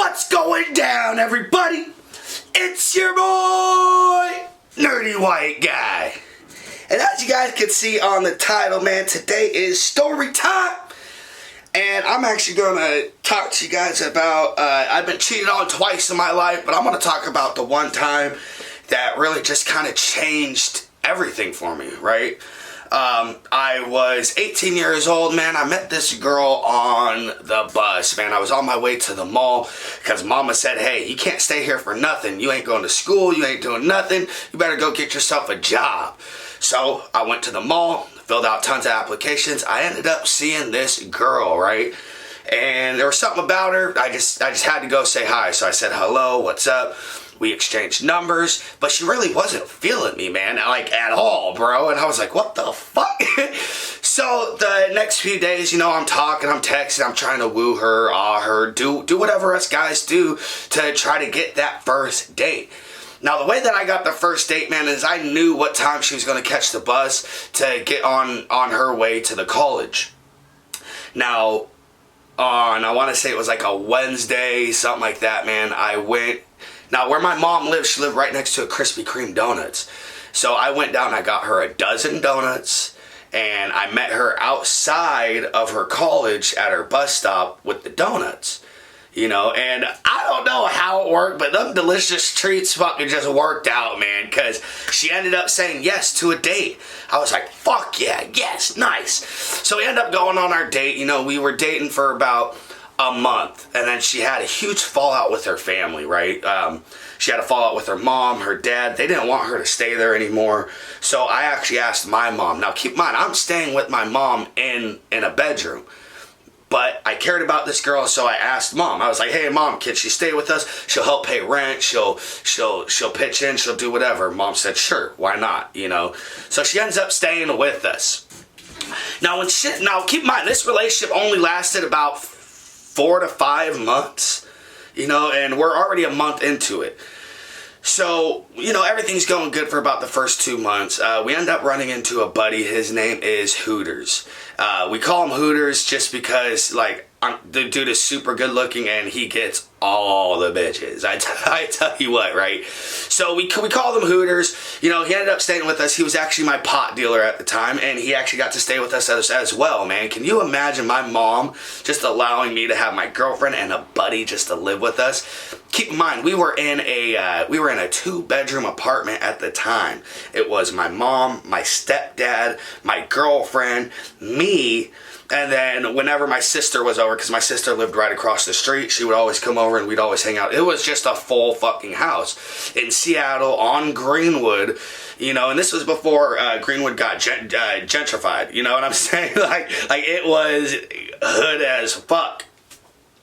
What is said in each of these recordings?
What's going down, everybody? It's your boy, Nerdy White Guy. And as you guys can see on the title, man, today is story time. And I'm actually going to talk to you guys about, I've been cheated on twice in my life, but I'm going to talk about the one time that really just kind of changed everything for me, right? I was 18 years old, man. I met this girl on the bus, man. I was on my way to the mall because mama said, hey, you can't stay here for nothing. You ain't going to school. You ain't doing nothing. You better go get yourself a job. So I went to the mall, filled out tons of applications. I ended up seeing this girl, right? And there was something about her. I just had to go say hi. So I said, hello, what's up? We exchanged numbers, but she really wasn't feeling me, man, like at all, bro. And I was like, what the fuck? So the next few days, you know, I'm talking, I'm texting, I'm trying to woo her, awe her, do whatever us guys do to try to get that first date. Now, the way that I got the first date, man, is I knew what time she was going to catch the bus to get on her way to the college. Now, I want to say it was like a Wednesday, something like that, man. I went. Now, where my mom lived, she lived right next to a Krispy Kreme donuts. So I went down, I got her a dozen donuts, and I met her outside of her college at her bus stop with the donuts. You know, and I don't know how it worked, but them delicious treats fucking just worked out, man, because she ended up saying yes to a date. I was like, fuck yeah, yes, nice. So we ended up going on our date. You know, we were dating for about a month, and then she had a huge fallout with her family, right? She had a fallout with her mom, her dad. They didn't want her to stay there anymore. So I actually asked my mom. Now keep in mind, I'm staying with my mom in a bedroom. But I cared about this girl, so I asked mom. I was like, hey mom, can she stay with us? She'll help pay rent, she'll pitch in, she'll do whatever. Mom said, sure, why not, you know? So she ends up staying with us. Now keep in mind, this relationship only lasted about 4 to 5 months, you know, and we're already a month into it. So, you know, everything's going good for about the first 2 months. We end up running into a buddy. His name is Hooters. We call him Hooters just because, like, the dude is super good looking and he gets all the bitches. I tell you what, right? So we call them Hooters. You know, he ended up staying with us. He was actually my pot dealer at the time, and he actually got to stay with us as well, man. Can you imagine my mom just allowing me to have my girlfriend and a buddy just to live with us? Keep in mind, we were in a 2-bedroom apartment at the time. It was my mom, my stepdad, my girlfriend, me. And then whenever my sister was over, because my sister lived right across the street, she would always come over and we'd always hang out. It was just a full fucking house in Seattle on Greenwood, you know, and this was before Greenwood got gentrified, you know what I'm saying? Like it was hood as fuck.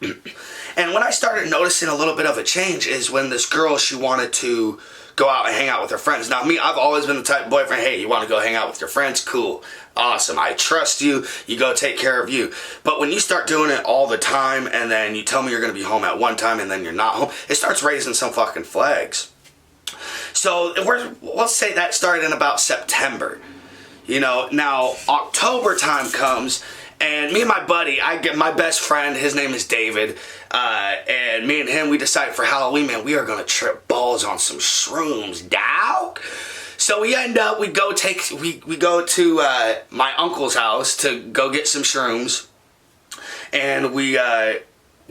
And when I started noticing a little bit of a change is when this girl, she wanted to go out and hang out with her friends. Now me, I've always been the type of boyfriend, hey, you want to go hang out with your friends? Cool. Awesome. I trust you. You go take care of you. But when you start doing it all the time and then you tell me you're going to be home at one time and then you're not home, it starts raising some fucking flags. So we'll say that started in about September. You know, now October time comes and me and my buddy, I get my best friend, his name is David, and me and him, we decide for Halloween, man, we are going to trip balls on some shrooms, dawg. So we go to my uncle's house to go get some shrooms, and we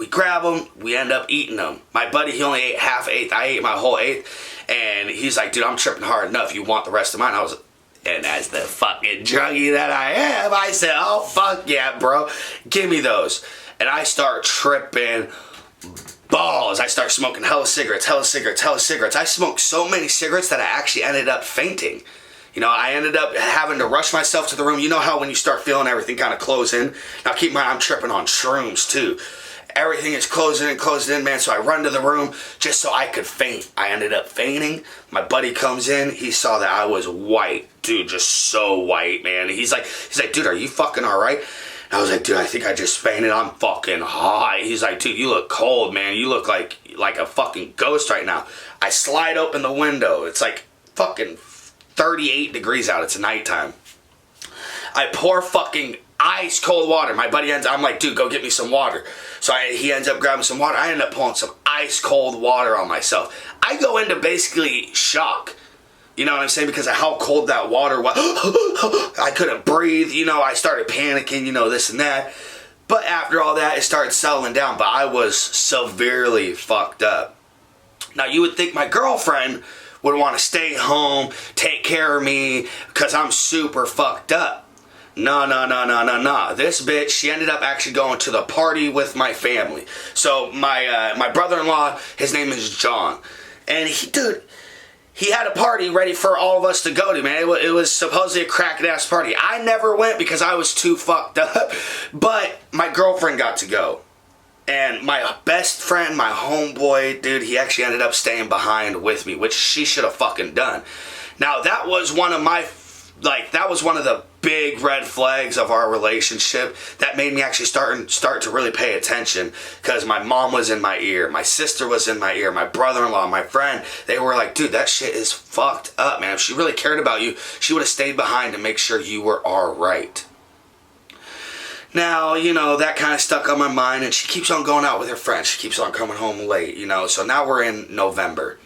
grab them, we end up eating them. My buddy, he only ate half eighth, I ate my whole eighth, and he's like, dude, I'm tripping hard enough, you want the rest of mine? And as the fucking druggie that I am, I said, oh, fuck yeah, bro. Give me those. And I start tripping balls. I start smoking hella cigarettes. I smoked so many cigarettes that I actually ended up fainting. You know, I ended up having to rush myself to the room. You know how when you start feeling everything kind of close in? Now, keep in mind, I'm tripping on shrooms, too. Everything is closing in, man, so I run to the room just so I could faint. I ended up fainting. My buddy comes in. He saw that I was white. Dude, just so white, man. He's like, dude, are you fucking all right? And I was like, dude, I think I just fainted. I'm fucking hot. He's like, dude, you look cold, man. You look like a fucking ghost right now. I slide open the window. It's like fucking 38 degrees out. It's nighttime. I pour fucking ice cold water. My buddy I'm like, dude, go get me some water. So he ends up grabbing some water. I end up pulling some ice cold water on myself. I go into basically shock. You know what I'm saying? Because of how cold that water was. I couldn't breathe. You know, I started panicking, you know, this and that. But after all that, it started settling down. But I was severely fucked up. Now, you would think my girlfriend would want to stay home, take care of me, because I'm super fucked up. No. This bitch, she ended up actually going to the party with my family. So my brother-in-law, his name is John. And he had a party ready for all of us to go to, man. It was supposedly a cracking-ass party. I never went because I was too fucked up. But my girlfriend got to go. And my best friend, my homeboy, dude, he actually ended up staying behind with me, which she should have fucking done. Now, that was one of the big red flags of our relationship that made me actually start to really pay attention, because my mom was in my ear, my sister was in my ear, my brother-in-law, my friend, they were like, dude, that shit is fucked up, man. If she really cared about you, she would have stayed behind to make sure you were all right. Now, you know, that kind of stuck on my mind, and she keeps on going out with her friends. She keeps on coming home late, you know. So now we're in November.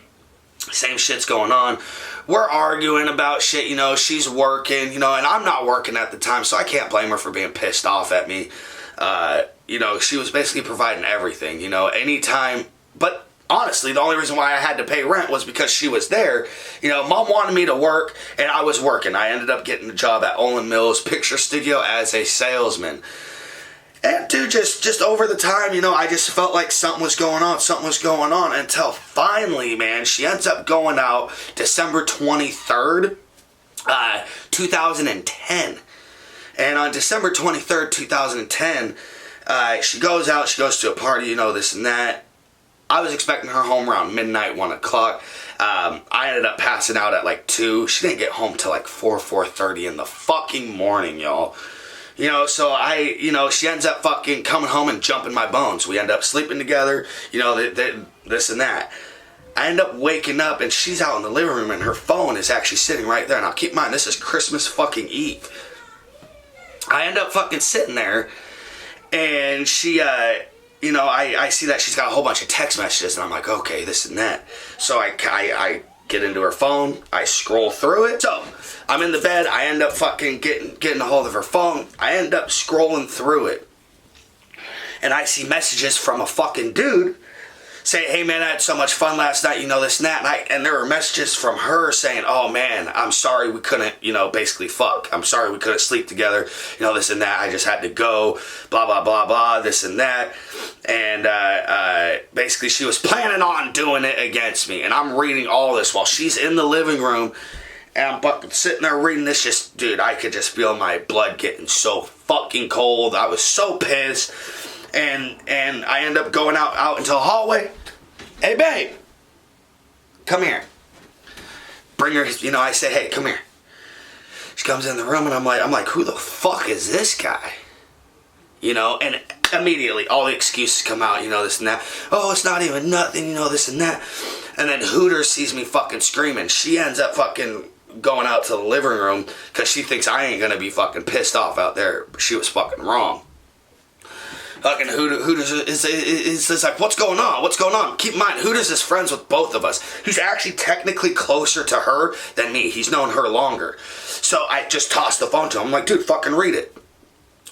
Same shit's going on. We're arguing about shit, you know. She's working, you know, and I'm not working at the time, so I can't blame her for being pissed off at me. You know, she was basically providing everything, you know, anytime. But honestly, the only reason why I had to pay rent was because she was there. You know, mom wanted me to work, and I was working. I ended up getting a job at Olin Mills Picture Studio as a salesman. And dude, just over the time, you know, I just felt like something was going on, until finally, man, she ends up going out December 23rd, 2010. And on December 23rd, 2010, she goes out, she goes to a party, you know, this and that. I was expecting her home around midnight, 1 o'clock. I ended up passing out at like 2. She didn't get home till like 4:30 in the fucking morning, y'all. You know, so she ends up fucking coming home and jumping my bones. We end up sleeping together, you know, this and that. I end up waking up, and she's out in the living room, and her phone is actually sitting right there. Now, keep in mind, this is Christmas fucking Eve. I end up fucking sitting there, and she, you know, I see that she's got a whole bunch of text messages, and I'm like, okay, this and that. So I get into her phone, I scroll through it. So I'm in the bed, I end up fucking getting a hold of her phone. I end up scrolling through it, and I see messages from a fucking dude saying, hey man, I had so much fun last night, you know, this and that. And there were messages from her saying, oh man, I'm sorry we couldn't, you know, basically fuck. I'm sorry we couldn't sleep together, you know, this and that. I just had to go, blah, blah, blah, blah, this and that. And basically she was planning on doing it against me. And I'm reading all this while she's in the living room. And I'm fucking sitting there reading this, just, dude, I could just feel my blood getting so fucking cold. I was so pissed. And I end up going out into the hallway. Hey, babe, come here. Bring her, you know, I say, hey, come here. She comes in the room, and I'm like, who the fuck is this guy? You know, and immediately all the excuses come out, you know, this and that. Oh, it's not even nothing, you know, this and that. And then Hooters sees me fucking screaming. She ends up fucking going out to the living room because she thinks I ain't gonna be fucking pissed off out there. But she was fucking wrong. Fucking Hooters is like, what's going on? What's going on? Keep in mind, Hooters is friends with both of us. He's actually technically closer to her than me. He's known her longer. So I just tossed the phone to him. I'm like, dude, fucking read it.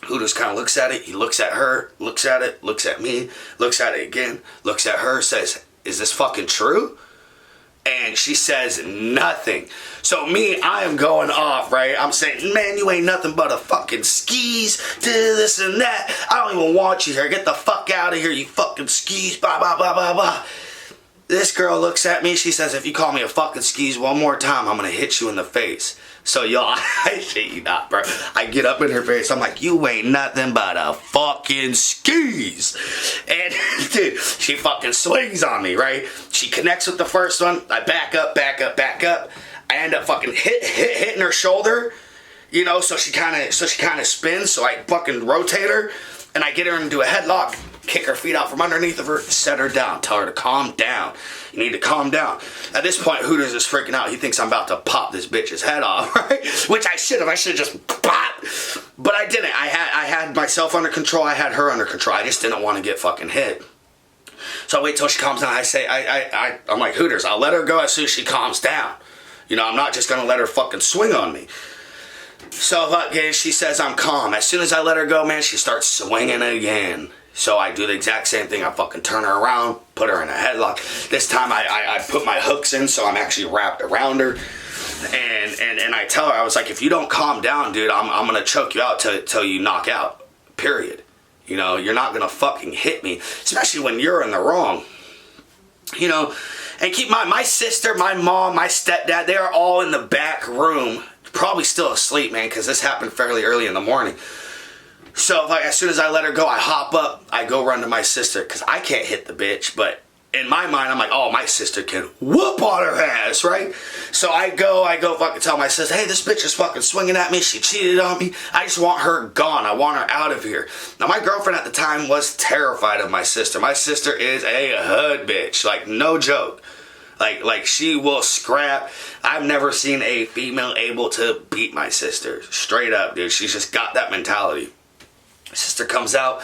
Hooters kind of looks at it. He looks at her, looks at it, looks at me, looks at it again, looks at her, says, is this fucking true? And she says nothing. So me, I am going off, right? I'm saying, man, you ain't nothing but a fucking skis, this and that. I don't even want you here. Get the fuck out of here, you fucking skis, blah, blah, blah, blah, blah. This girl looks at me. She says, if you call me a fucking skis one more time, I'm going to hit you in the face. So, y'all, I shit you not, bro. I get up in her face. I'm like, you ain't nothing but a fucking skis. And, dude, she fucking swings on me, right? She connects with the first one. I back up. I end up fucking hitting her shoulder, you know, so she kind of spins. So I fucking rotate her, and I get her into a headlock, kick her feet out from underneath of her, set her down, tell her to calm down. You need to calm down. At this point, Hooters is freaking out. He thinks I'm about to pop this bitch's head off, right? Which I should have. I should have just popped. But I didn't. I had myself under control. I had her under control. I just didn't want to get fucking hit. So I wait till she calms down. I'm like, Hooters, I'll let her go as soon as she calms down. You know, I'm not just gonna let her fucking swing on me. So fucking she says I'm calm. As soon as I let her go, man, she starts swinging again. So I do the exact same thing. I fucking turn her around, put her in a headlock. This time I put my hooks in, so I'm actually wrapped around her. And I tell her, I was like, if you don't calm down, dude, I'm gonna choke you out till you knock out. Period. You know, you're not gonna fucking hit me, especially when you're in the wrong. You know, and keep my sister, my mom, my stepdad, they are all in the back room, probably still asleep, man, because this happened fairly early in the morning. So like, as soon as I let her go, I hop up, I go run to my sister, because I can't hit the bitch, but in my mind, I'm like, oh, my sister can whoop on her ass, right? So I go fucking tell my sister, hey, this bitch is fucking swinging at me. She cheated on me. I just want her gone. I want her out of here. Now, my girlfriend at the time was terrified of my sister. My sister is a hood bitch. Like, no joke. Like she will scrap. I've never seen a female able to beat my sister. Straight up, dude. She's just got that mentality. My sister comes out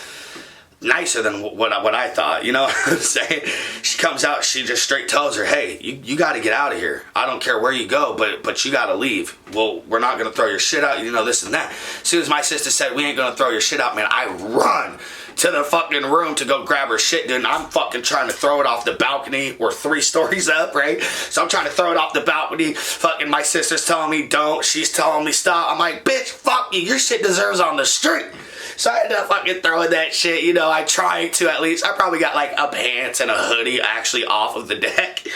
nicer than what I thought, you know what I'm saying? She comes out, she just straight tells her, hey, you got to get out of here. I don't care where you go, but you got to leave. Well, we're not going to throw your shit out, you know, this and that. As soon as my sister said, we ain't going to throw your shit out, man, I run to the fucking room to go grab her shit, dude, and I'm fucking trying to throw it off the balcony. We're 3 stories up, right? So I'm trying to throw it off the balcony. Fucking my sister's telling me don't. She's telling me stop. I'm like, bitch, fuck you. Your shit deserves on the street. So I ended up fucking throwing that shit, you know, I tried to at least. I probably got like a pants and a hoodie actually off of the deck.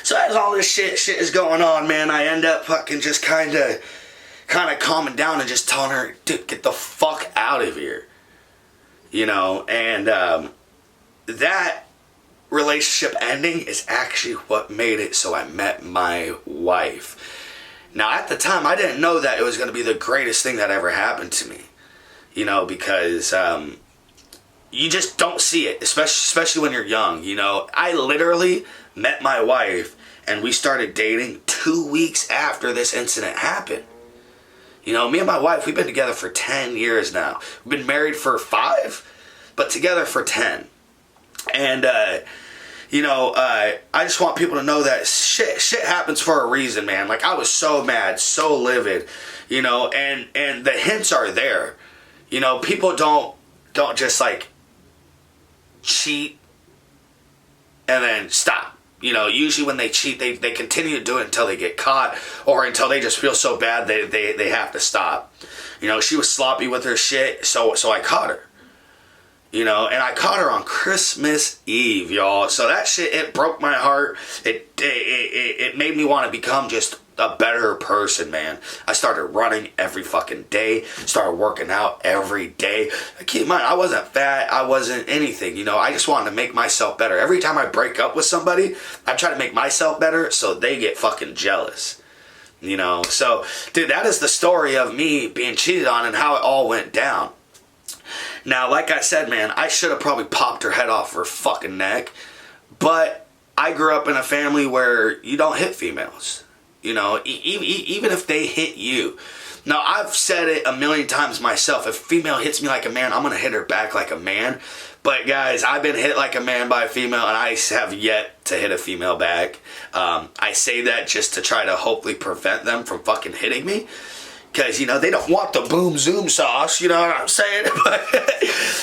So as all this shit is going on, man, I end up fucking just kind of calming down and just telling her, dude, get the fuck out of here. You know, and that relationship ending is actually what made it so I met my wife. Now, at the time, I didn't know that it was going to be the greatest thing that ever happened to me. You know, because you just don't see it, especially when you're young, you know. I literally met my wife and we started dating 2 weeks after this incident happened. You know, me and my wife, we've been together for 10 years now. We've been married for 5, but together for 10. And, you know, I just want people to know that shit happens for a reason, man. Like, I was so mad, so livid, you know, and the hints are there. You know, people don't just like cheat and then stop. You know, usually when they cheat, they continue to do it until they get caught or until they just feel so bad they have to stop. You know, she was sloppy with her shit, so I caught her. You know, and I caught her on Christmas Eve, y'all. So that shit, it broke my heart. It made me want to become just a better person, man. I started running every fucking day. Started working out every day. Keep in mind, I wasn't fat. I wasn't anything, you know. I just wanted to make myself better. Every time I break up with somebody, I try to make myself better so they get fucking jealous. You know, so, dude, that is the story of me being cheated on and how it all went down. Now, like I said, man, I should have probably popped her head off her fucking neck. But I grew up in a family where you don't hit females. You know, even if they hit you. Now, I've said it a million times myself. If a female hits me like a man, I'm going to hit her back like a man. But, guys, I've been hit like a man by a female, and I have yet to hit a female back. I say that just to try to hopefully prevent them from fucking hitting me. Because, you know, they don't want the boom zoom sauce, you know what I'm saying?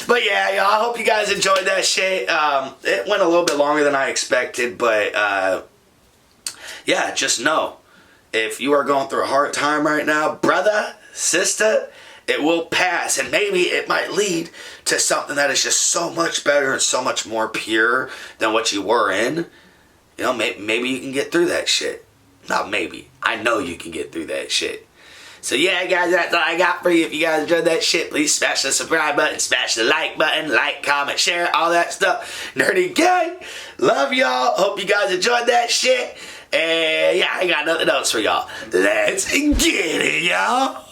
But yeah, y'all, I hope you guys enjoyed that shit. It went a little bit longer than I expected, but yeah, just know, if you are going through a hard time right now, brother, sister, it will pass. And maybe it might lead to something that is just so much better and so much more pure than what you were in. You know, maybe you can get through that shit. Not maybe. I know you can get through that shit. So yeah, guys, that's all I got for you. If you guys enjoyed that shit, please smash the subscribe button, smash the like button, like, comment, share, all that stuff. Nerdy gang, love y'all. Hope you guys enjoyed that shit. And yeah, I got nothing else for y'all. Let's get it, y'all.